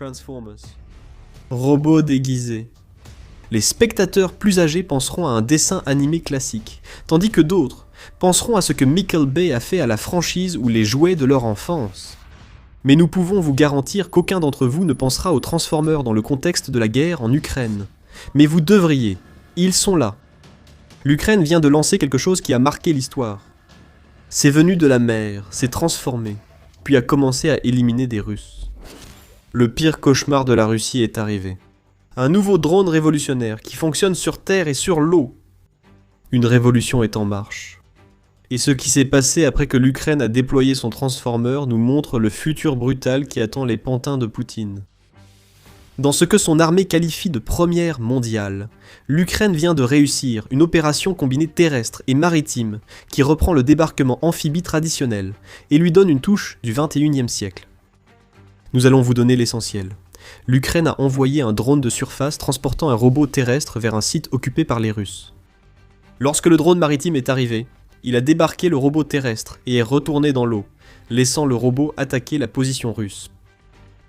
Transformers. Robots déguisés. Les spectateurs plus âgés penseront à un dessin animé classique, tandis que d'autres penseront à ce que Michael Bay a fait à la franchise ou les jouets de leur enfance. Mais nous pouvons vous garantir qu'aucun d'entre vous ne pensera aux Transformers dans le contexte de la guerre en Ukraine. Mais vous devriez, ils sont là. L'Ukraine vient de lancer quelque chose qui a marqué l'histoire. C'est venu de la mer, s'est transformé, puis a commencé à éliminer des Russes. Le pire cauchemar de la Russie est arrivé. Un nouveau drone révolutionnaire qui fonctionne sur terre et sur l'eau. Une révolution est en marche. Et ce qui s'est passé après que l'Ukraine a déployé son Transformer nous montre le futur brutal qui attend les pantins de Poutine. Dans ce que son armée qualifie de première mondiale, l'Ukraine vient de réussir une opération combinée terrestre et maritime qui reprend le débarquement amphibie traditionnel et lui donne une touche du 21e siècle. Nous allons vous donner l'essentiel. L'Ukraine a envoyé un drone de surface transportant un robot terrestre vers un site occupé par les Russes. Lorsque le drone maritime est arrivé, il a débarqué le robot terrestre et est retourné dans l'eau, laissant le robot attaquer la position russe.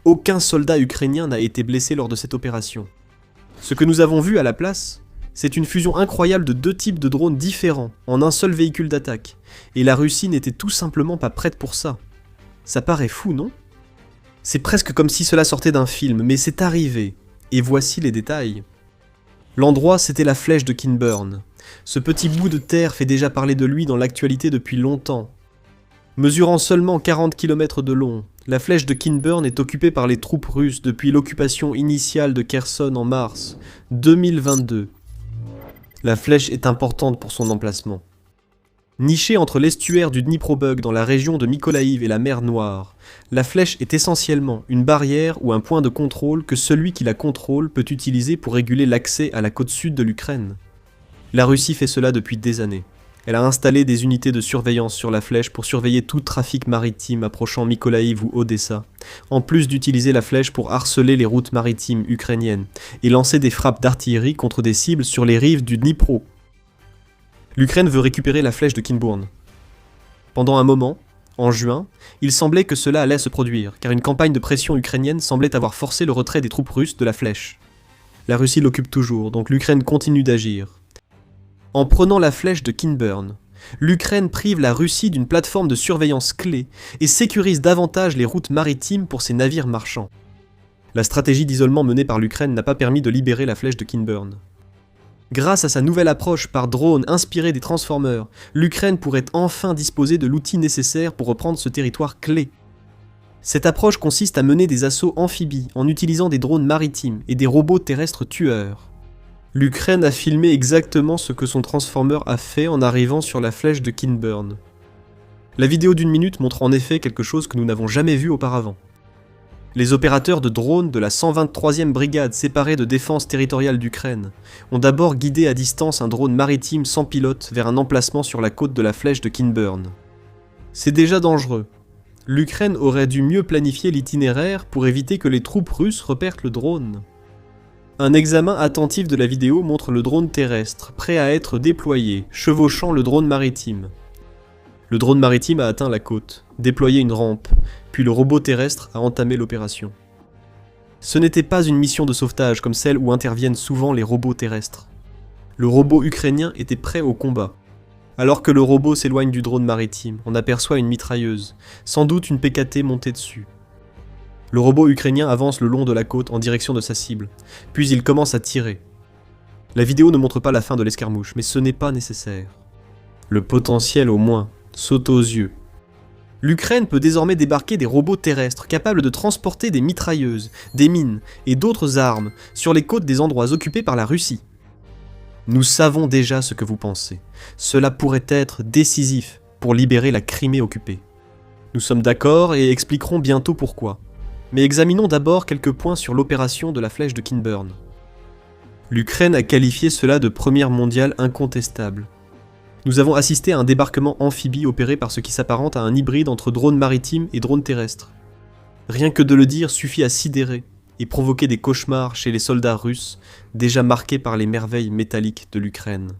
Aucun soldat ukrainien n'a été blessé lors de cette opération. Ce que nous avons vu à la place, c'est une fusion incroyable de deux types de drones différents en un seul véhicule d'attaque, et la Russie n'était tout simplement pas prête pour ça. Ça paraît fou, non ? C'est presque comme si cela sortait d'un film, mais c'est arrivé, et voici les détails. L'endroit, c'était la flèche de Kinburn. Ce petit bout de terre fait déjà parler de lui dans l'actualité depuis longtemps. Mesurant seulement 40 km de long, la flèche de Kinburn est occupée par les troupes russes depuis l'occupation initiale de Kherson en mars 2022. La flèche est importante pour son emplacement. Nichée entre l'estuaire du Dniprobug dans la région de Mykolaïv et la mer Noire, la flèche est essentiellement une barrière ou un point de contrôle que celui qui la contrôle peut utiliser pour réguler l'accès à la côte sud de l'Ukraine. La Russie fait cela depuis des années. Elle a installé des unités de surveillance sur la flèche pour surveiller tout trafic maritime approchant Mykolaïv ou Odessa, en plus d'utiliser la flèche pour harceler les routes maritimes ukrainiennes et lancer des frappes d'artillerie contre des cibles sur les rives du Dnipro. L'Ukraine veut récupérer la flèche de Kinburn. Pendant un moment, en juin, il semblait que cela allait se produire, car une campagne de pression ukrainienne semblait avoir forcé le retrait des troupes russes de la flèche. La Russie l'occupe toujours, donc l'Ukraine continue d'agir. En prenant la flèche de Kinburn, l'Ukraine prive la Russie d'une plateforme de surveillance clé et sécurise davantage les routes maritimes pour ses navires marchands. La stratégie d'isolement menée par l'Ukraine n'a pas permis de libérer la flèche de Kinburn. Grâce à sa nouvelle approche par drone inspirée des Transformers, l'Ukraine pourrait enfin disposer de l'outil nécessaire pour reprendre ce territoire clé. Cette approche consiste à mener des assauts amphibies en utilisant des drones maritimes et des robots terrestres tueurs. L'Ukraine a filmé exactement ce que son Transformer a fait en arrivant sur la flèche de Kinburn. La vidéo d'1 minute montre en effet quelque chose que nous n'avons jamais vu auparavant. Les opérateurs de drones de la 123e brigade séparée de défense territoriale d'Ukraine ont d'abord guidé à distance un drone maritime sans pilote vers un emplacement sur la côte de la flèche de Kinburn. C'est déjà dangereux. L'Ukraine aurait dû mieux planifier l'itinéraire pour éviter que les troupes russes repèrent le drone. Un examen attentif de la vidéo montre le drone terrestre, prêt à être déployé, chevauchant le drone maritime. Le drone maritime a atteint la côte, déployé une rampe, puis le robot terrestre a entamé l'opération. Ce n'était pas une mission de sauvetage comme celle où interviennent souvent les robots terrestres. Le robot ukrainien était prêt au combat. Alors que le robot s'éloigne du drone maritime, on aperçoit une mitrailleuse, sans doute une PKT montée dessus. Le robot ukrainien avance le long de la côte en direction de sa cible, puis il commence à tirer. La vidéo ne montre pas la fin de l'escarmouche, mais ce n'est pas nécessaire. Le potentiel au moins saute aux yeux. L'Ukraine peut désormais débarquer des robots terrestres capables de transporter des mitrailleuses, des mines et d'autres armes sur les côtes des endroits occupés par la Russie. Nous savons déjà ce que vous pensez. Cela pourrait être décisif pour libérer la Crimée occupée. Nous sommes d'accord et expliquerons bientôt pourquoi. Mais examinons d'abord quelques points sur l'opération de la flèche de Kinburn. L'Ukraine a qualifié cela de première mondiale incontestable. Nous avons assisté à un débarquement amphibie opéré par ce qui s'apparente à un hybride entre drone maritime et drone terrestre. Rien que de le dire suffit à sidérer et provoquer des cauchemars chez les soldats russes, déjà marqués par les merveilles métalliques de l'Ukraine.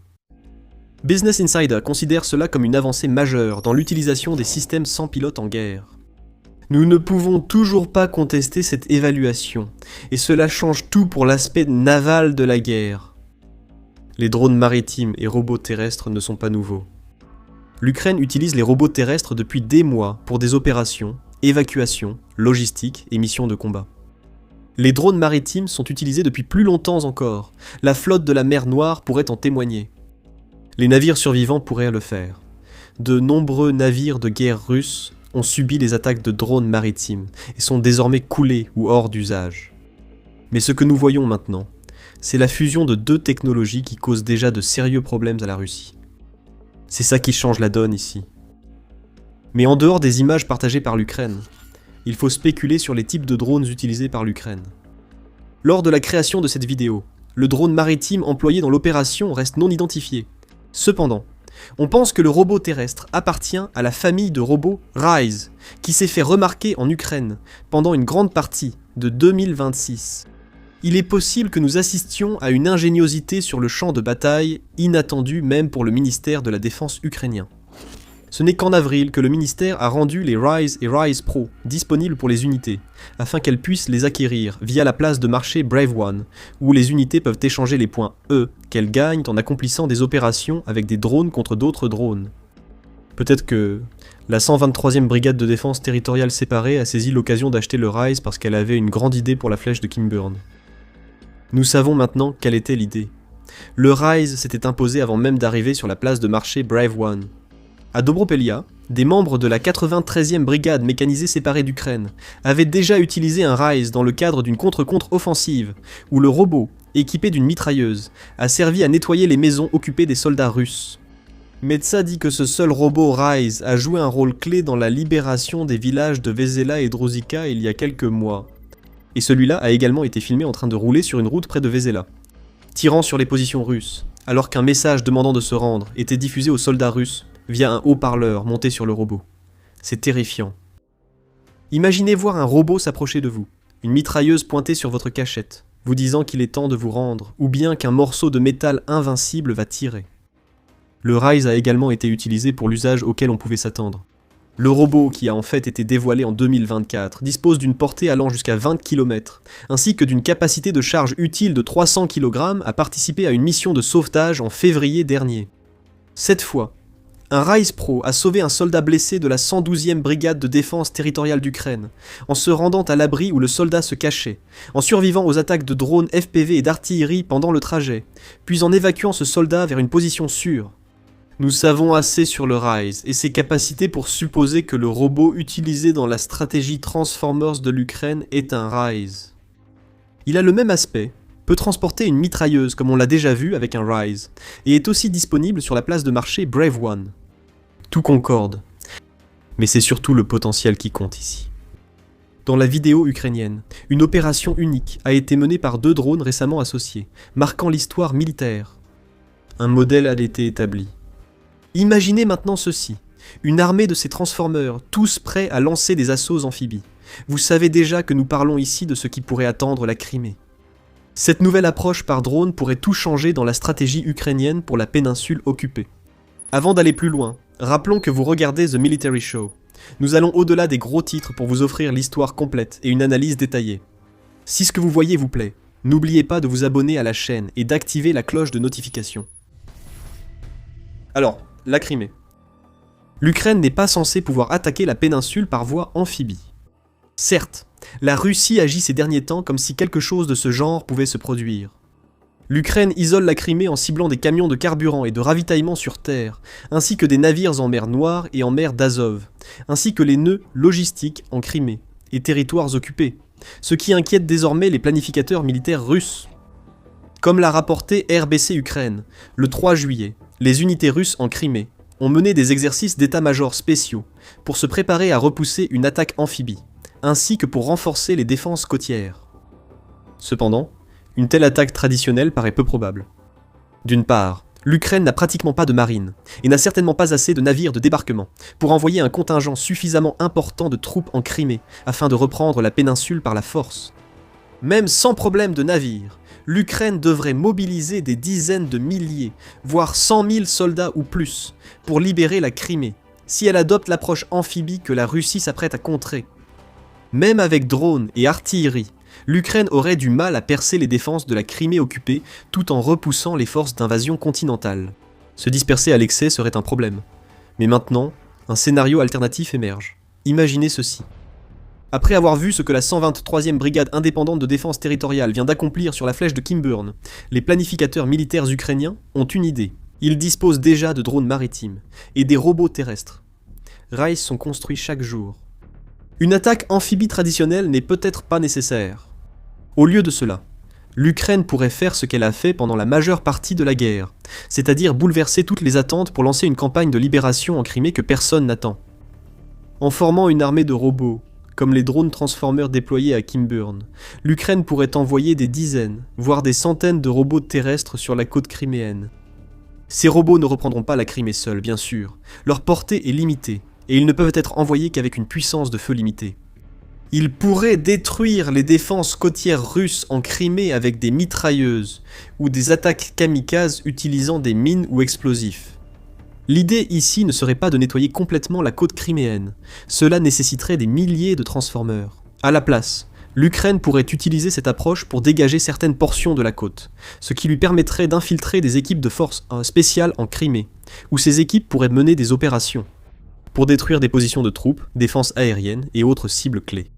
Business Insider considère cela comme une avancée majeure dans l'utilisation des systèmes sans pilote en guerre. Nous ne pouvons toujours pas contester cette évaluation, et cela change tout pour l'aspect naval de la guerre. Les drones maritimes et robots terrestres ne sont pas nouveaux. L'Ukraine utilise les robots terrestres depuis des mois pour des opérations, évacuations, logistique et missions de combat. Les drones maritimes sont utilisés depuis plus longtemps encore. La flotte de la mer Noire pourrait en témoigner. Les navires survivants pourraient le faire. De nombreux navires de guerre russes ont subi les attaques de drones maritimes et sont désormais coulés ou hors d'usage. Mais ce que nous voyons maintenant, c'est la fusion de deux technologies qui causent déjà de sérieux problèmes à la Russie. C'est ça qui change la donne ici. Mais en dehors des images partagées par l'Ukraine, il faut spéculer sur les types de drones utilisés par l'Ukraine. Lors de la création de cette vidéo, le drone maritime employé dans l'opération reste non identifié. Cependant, on pense que le robot terrestre appartient à la famille de robots Rise, qui s'est fait remarquer en Ukraine pendant une grande partie de 2026. Il est possible que nous assistions à une ingéniosité sur le champ de bataille inattendue même pour le ministère de la Défense ukrainien. Ce n'est qu'en avril que le ministère a rendu les Rise et Rise Pro disponibles pour les unités, afin qu'elles puissent les acquérir via la place de marché Brave One, où les unités peuvent échanger les points E qu'elles gagnent en accomplissant des opérations avec des drones contre d'autres drones. Peut-être que la 123e brigade de défense territoriale séparée a saisi l'occasion d'acheter le Rise parce qu'elle avait une grande idée pour la flèche de Kimburn. Nous savons maintenant quelle était l'idée. Le Rise s'était imposé avant même d'arriver sur la place de marché Brave One. À Dobropelia, des membres de la 93e brigade mécanisée séparée d'Ukraine avaient déjà utilisé un Rise dans le cadre d'une contre-offensive, où le robot, équipé d'une mitrailleuse, a servi à nettoyer les maisons occupées des soldats russes. Metsa dit que ce seul robot Rise a joué un rôle clé dans la libération des villages de Vezela et Druzhka il y a quelques mois. Et celui-là a également été filmé en train de rouler sur une route près de Vezela, tirant sur les positions russes, alors qu'un message demandant de se rendre était diffusé aux soldats russes via un haut-parleur monté sur le robot. C'est terrifiant. Imaginez voir un robot s'approcher de vous, une mitrailleuse pointée sur votre cachette, vous disant qu'il est temps de vous rendre, ou bien qu'un morceau de métal invincible va tirer. Le Rise a également été utilisé pour l'usage auquel on pouvait s'attendre. Le robot, qui a en fait été dévoilé en 2024, dispose d'une portée allant jusqu'à 20 km, ainsi que d'une capacité de charge utile de 300 kg à participer à une mission de sauvetage en février dernier. Cette fois, un Rise Pro a sauvé un soldat blessé de la 112e brigade de défense territoriale d'Ukraine, en se rendant à l'abri où le soldat se cachait, en survivant aux attaques de drones FPV et d'artillerie pendant le trajet, puis en évacuant ce soldat vers une position sûre. Nous savons assez sur le Rise et ses capacités pour supposer que le robot utilisé dans la stratégie Transformers de l'Ukraine est un Rise. Il a le même aspect, peut transporter une mitrailleuse comme on l'a déjà vu avec un Rise, et est aussi disponible sur la place de marché Brave One. Tout concorde, mais c'est surtout le potentiel qui compte ici. Dans la vidéo ukrainienne, une opération unique a été menée par 2 drones récemment associés, marquant l'histoire militaire. Un modèle a été établi. Imaginez maintenant ceci, une armée de ces Transformers, tous prêts à lancer des assauts amphibies. Vous savez déjà que nous parlons ici de ce qui pourrait attendre la Crimée. Cette nouvelle approche par drone pourrait tout changer dans la stratégie ukrainienne pour la péninsule occupée. Avant d'aller plus loin, rappelons que vous regardez The Military Show. Nous allons au-delà des gros titres pour vous offrir l'histoire complète et une analyse détaillée. Si ce que vous voyez vous plaît, n'oubliez pas de vous abonner à la chaîne et d'activer la cloche de notification. Alors, la Crimée. L'Ukraine n'est pas censée pouvoir attaquer la péninsule par voie amphibie. Certes, la Russie agit ces derniers temps comme si quelque chose de ce genre pouvait se produire. L'Ukraine isole la Crimée en ciblant des camions de carburant et de ravitaillement sur terre, ainsi que des navires en mer Noire et en mer d'Azov, ainsi que les nœuds logistiques en Crimée et territoires occupés, ce qui inquiète désormais les planificateurs militaires russes. Comme l'a rapporté RBC Ukraine, le 3 juillet, les unités russes en Crimée ont mené des exercices d'état-major spéciaux pour se préparer à repousser une attaque amphibie, ainsi que pour renforcer les défenses côtières. Cependant, une telle attaque traditionnelle paraît peu probable. D'une part, l'Ukraine n'a pratiquement pas de marine, et n'a certainement pas assez de navires de débarquement pour envoyer un contingent suffisamment important de troupes en Crimée afin de reprendre la péninsule par la force. Même sans problème de navires, l'Ukraine devrait mobiliser des dizaines de milliers, voire 100 000 soldats ou plus, pour libérer la Crimée, si elle adopte l'approche amphibie que la Russie s'apprête à contrer. Même avec drones et artillerie, l'Ukraine aurait du mal à percer les défenses de la Crimée occupée tout en repoussant les forces d'invasion continentale. Se disperser à l'excès serait un problème. Mais maintenant, un scénario alternatif émerge. Imaginez ceci. Après avoir vu ce que la 123e brigade indépendante de défense territoriale vient d'accomplir sur la flèche de Kimburn, les planificateurs militaires ukrainiens ont une idée. Ils disposent déjà de drones maritimes et des robots terrestres. Rails sont construits chaque jour. Une attaque amphibie traditionnelle n'est peut-être pas nécessaire. Au lieu de cela, l'Ukraine pourrait faire ce qu'elle a fait pendant la majeure partie de la guerre, c'est-à-dire bouleverser toutes les attentes pour lancer une campagne de libération en Crimée que personne n'attend. En formant une armée de robots, comme les drones transformeurs déployés à Kimburn, l'Ukraine pourrait envoyer des dizaines, voire des centaines de robots terrestres sur la côte criméenne. Ces robots ne reprendront pas la Crimée seuls, bien sûr. Leur portée est limitée, et ils ne peuvent être envoyés qu'avec une puissance de feu limitée. Ils pourraient détruire les défenses côtières russes en Crimée avec des mitrailleuses, ou des attaques kamikazes utilisant des mines ou explosifs. L'idée ici ne serait pas de nettoyer complètement la côte criméenne, cela nécessiterait des milliers de transformeurs. À la place, l'Ukraine pourrait utiliser cette approche pour dégager certaines portions de la côte, ce qui lui permettrait d'infiltrer des équipes de forces spéciales en Crimée, où ces équipes pourraient mener des opérations, pour détruire des positions de troupes, défenses aériennes et autres cibles clés.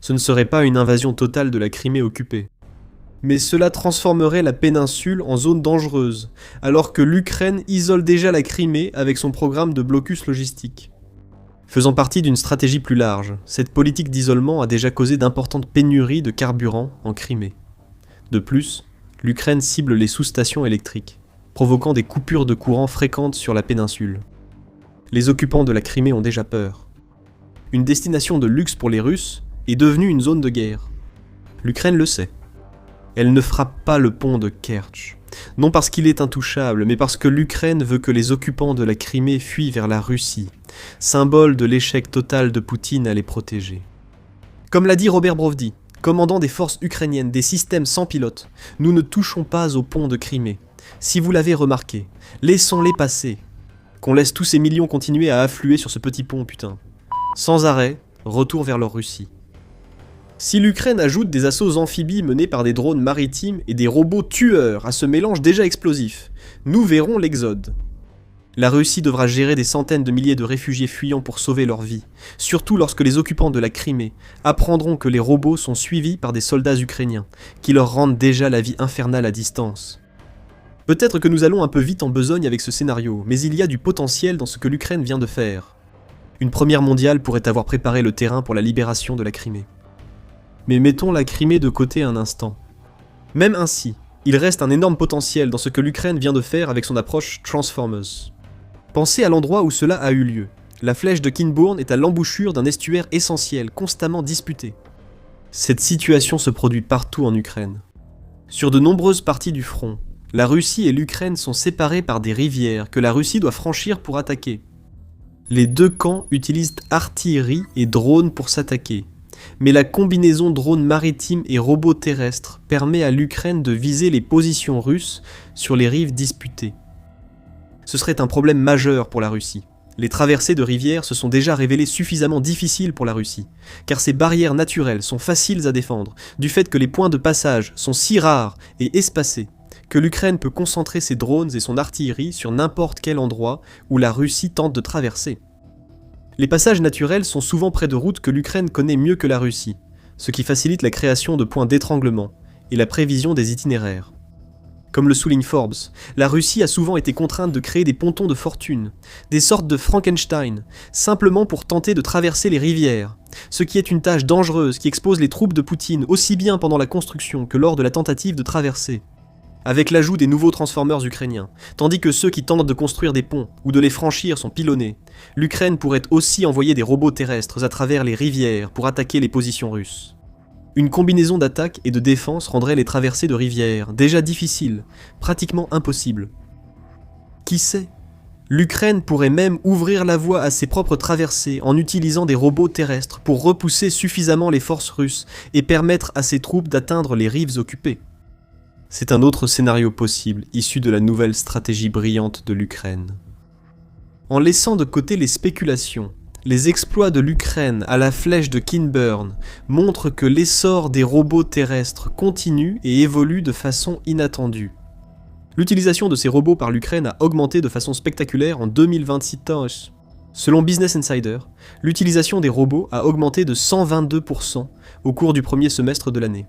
Ce ne serait pas une invasion totale de la Crimée occupée, mais cela transformerait la péninsule en zone dangereuse, alors que l'Ukraine isole déjà la Crimée avec son programme de blocus logistique. Faisant partie d'une stratégie plus large, cette politique d'isolement a déjà causé d'importantes pénuries de carburant en Crimée. De plus, l'Ukraine cible les sous-stations électriques, provoquant des coupures de courant fréquentes sur la péninsule. Les occupants de la Crimée ont déjà peur. Une destination de luxe pour les Russes est devenue une zone de guerre. L'Ukraine le sait. Elle ne frappe pas le pont de Kertch, non parce qu'il est intouchable, mais parce que l'Ukraine veut que les occupants de la Crimée fuient vers la Russie, symbole de l'échec total de Poutine à les protéger. Comme l'a dit Robert Brovdi, commandant des forces ukrainiennes des systèmes sans pilote, nous ne touchons pas au pont de Crimée. Si vous l'avez remarqué, laissons-les passer. Qu'on laisse tous ces millions continuer à affluer sur ce petit pont, putain. Sans arrêt, retour vers leur Russie. Si l'Ukraine ajoute des assauts amphibies menés par des drones maritimes et des robots tueurs à ce mélange déjà explosif, nous verrons l'exode. La Russie devra gérer des centaines de milliers de réfugiés fuyant pour sauver leur vie, surtout lorsque les occupants de la Crimée apprendront que les robots sont suivis par des soldats ukrainiens, qui leur rendent déjà la vie infernale à distance. Peut-être que nous allons un peu vite en besogne avec ce scénario, mais il y a du potentiel dans ce que l'Ukraine vient de faire. Une première mondiale pourrait avoir préparé le terrain pour la libération de la Crimée. Mais mettons la Crimée de côté un instant. Même ainsi, il reste un énorme potentiel dans ce que l'Ukraine vient de faire avec son approche Transformers. Pensez à l'endroit où cela a eu lieu. La flèche de Kimburn est à l'embouchure d'un estuaire essentiel, constamment disputé. Cette situation se produit partout en Ukraine. Sur de nombreuses parties du front, la Russie et l'Ukraine sont séparées par des rivières que la Russie doit franchir pour attaquer. Les deux camps utilisent artillerie et drones pour s'attaquer. Mais la combinaison drones maritimes et robots terrestres permet à l'Ukraine de viser les positions russes sur les rives disputées. Ce serait un problème majeur pour la Russie. Les traversées de rivières se sont déjà révélées suffisamment difficiles pour la Russie, car ces barrières naturelles sont faciles à défendre, du fait que les points de passage sont si rares et espacés, que l'Ukraine peut concentrer ses drones et son artillerie sur n'importe quel endroit où la Russie tente de traverser. Les passages naturels sont souvent près de routes que l'Ukraine connaît mieux que la Russie, ce qui facilite la création de points d'étranglement et la prévision des itinéraires. Comme le souligne Forbes, la Russie a souvent été contrainte de créer des pontons de fortune, des sortes de Frankenstein, simplement pour tenter de traverser les rivières, ce qui est une tâche dangereuse qui expose les troupes de Poutine aussi bien pendant la construction que lors de la tentative de traverser. Avec l'ajout des nouveaux transformers ukrainiens, tandis que ceux qui tentent de construire des ponts ou de les franchir sont pilonnés, l'Ukraine pourrait aussi envoyer des robots terrestres à travers les rivières pour attaquer les positions russes. Une combinaison d'attaque et de défense rendrait les traversées de rivières, déjà difficiles, pratiquement impossibles. Qui sait ? L'Ukraine pourrait même ouvrir la voie à ses propres traversées en utilisant des robots terrestres pour repousser suffisamment les forces russes et permettre à ses troupes d'atteindre les rives occupées. C'est un autre scénario possible, issu de la nouvelle stratégie brillante de l'Ukraine. En laissant de côté les spéculations, Les exploits de l'Ukraine à la flèche de Kinburn montrent que l'essor des robots terrestres continue et évolue de façon inattendue. L'utilisation de ces robots par l'Ukraine a augmenté de façon spectaculaire en 2026. Selon Business Insider, l'utilisation des robots a augmenté de 122% au cours du premier semestre de l'année,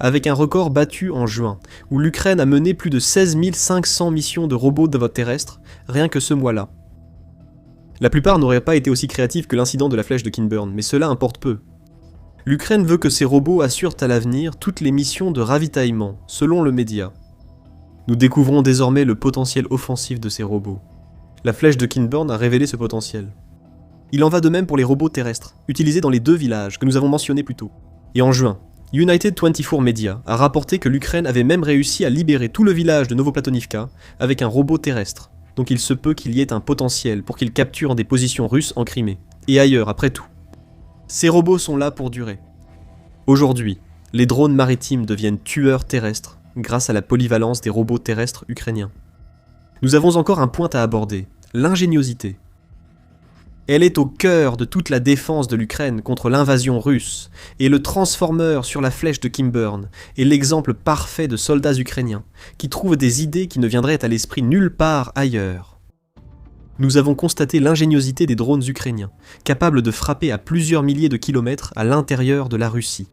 avec un record battu en juin, où l'Ukraine a mené plus de 16 500 missions de robots terrestres, rien que ce mois-là. La plupart n'auraient pas été aussi créatifs que l'incident de la flèche de Kinburn, mais cela importe peu. L'Ukraine veut que ces robots assurent à l'avenir toutes les missions de ravitaillement, selon le média. Nous découvrons désormais le potentiel offensif de ces robots. La flèche de Kinburn a révélé ce potentiel. Il en va de même pour les robots terrestres, utilisés dans les 2 villages que nous avons mentionnés plus tôt. Et en juin, United 24 Media a rapporté que l'Ukraine avait même réussi à libérer tout le village de Novoplatonivka avec un robot terrestre. Donc il se peut qu'il y ait un potentiel pour qu'ils capturent des positions russes en Crimée, et ailleurs après tout. Ces robots sont là pour durer. Aujourd'hui, les drones maritimes deviennent tueurs terrestres grâce à la polyvalence des robots terrestres ukrainiens. Nous avons encore un point à aborder, l'ingéniosité. Elle est au cœur de toute la défense de l'Ukraine contre l'invasion russe, et le Transformer sur la flèche de Kinburn est l'exemple parfait de soldats ukrainiens qui trouvent des idées qui ne viendraient à l'esprit nulle part ailleurs. Nous avons constaté l'ingéniosité des drones ukrainiens, capables de frapper à plusieurs milliers de kilomètres à l'intérieur de la Russie.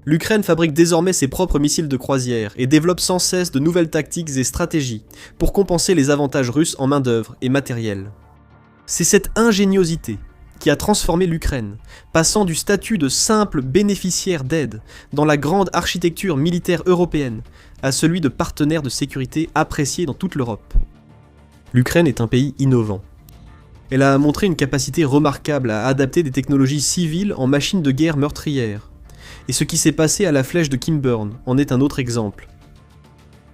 L'Ukraine fabrique désormais ses propres missiles de croisière et développe sans cesse de nouvelles tactiques et stratégies pour compenser les avantages russes en main-d'œuvre et matériel. C'est cette ingéniosité qui a transformé l'Ukraine, passant du statut de simple bénéficiaire d'aide dans la grande architecture militaire européenne à celui de partenaire de sécurité apprécié dans toute l'Europe. L'Ukraine est un pays innovant. Elle a montré une capacité remarquable à adapter des technologies civiles en machines de guerre meurtrières. Et ce qui s'est passé à la flèche de Kinburn en est un autre exemple.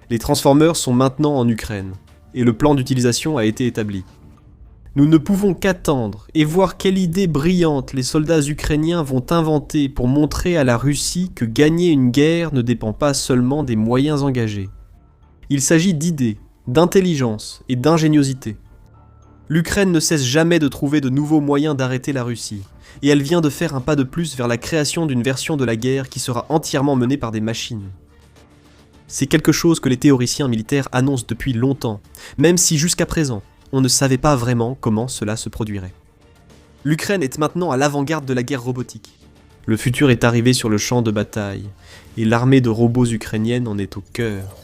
Les Transformers sont maintenant en Ukraine, et le plan d'utilisation a été établi. Nous ne pouvons qu'attendre et voir quelle idée brillante les soldats ukrainiens vont inventer pour montrer à la Russie que gagner une guerre ne dépend pas seulement des moyens engagés. Il s'agit d'idées, d'intelligence et d'ingéniosité. L'Ukraine ne cesse jamais de trouver de nouveaux moyens d'arrêter la Russie, et elle vient de faire un pas de plus vers la création d'une version de la guerre qui sera entièrement menée par des machines. C'est quelque chose que les théoriciens militaires annoncent depuis longtemps, même si jusqu'à présent, on ne savait pas vraiment comment cela se produirait. L'Ukraine est maintenant à l'avant-garde de la guerre robotique. Le futur est arrivé sur le champ de bataille, et l'armée de robots ukrainienne en est au cœur.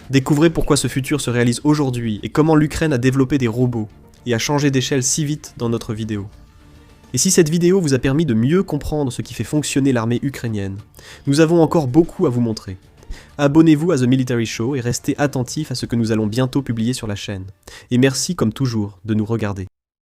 Découvrez pourquoi ce futur se réalise aujourd'hui et comment l'Ukraine a développé des robots et a changé d'échelle si vite dans notre vidéo. Et si cette vidéo vous a permis de mieux comprendre ce qui fait fonctionner l'armée ukrainienne, nous avons encore beaucoup à vous montrer. Abonnez-vous à The Military Show et restez attentifs à ce que nous allons bientôt publier sur la chaîne. Et merci comme toujours de nous regarder.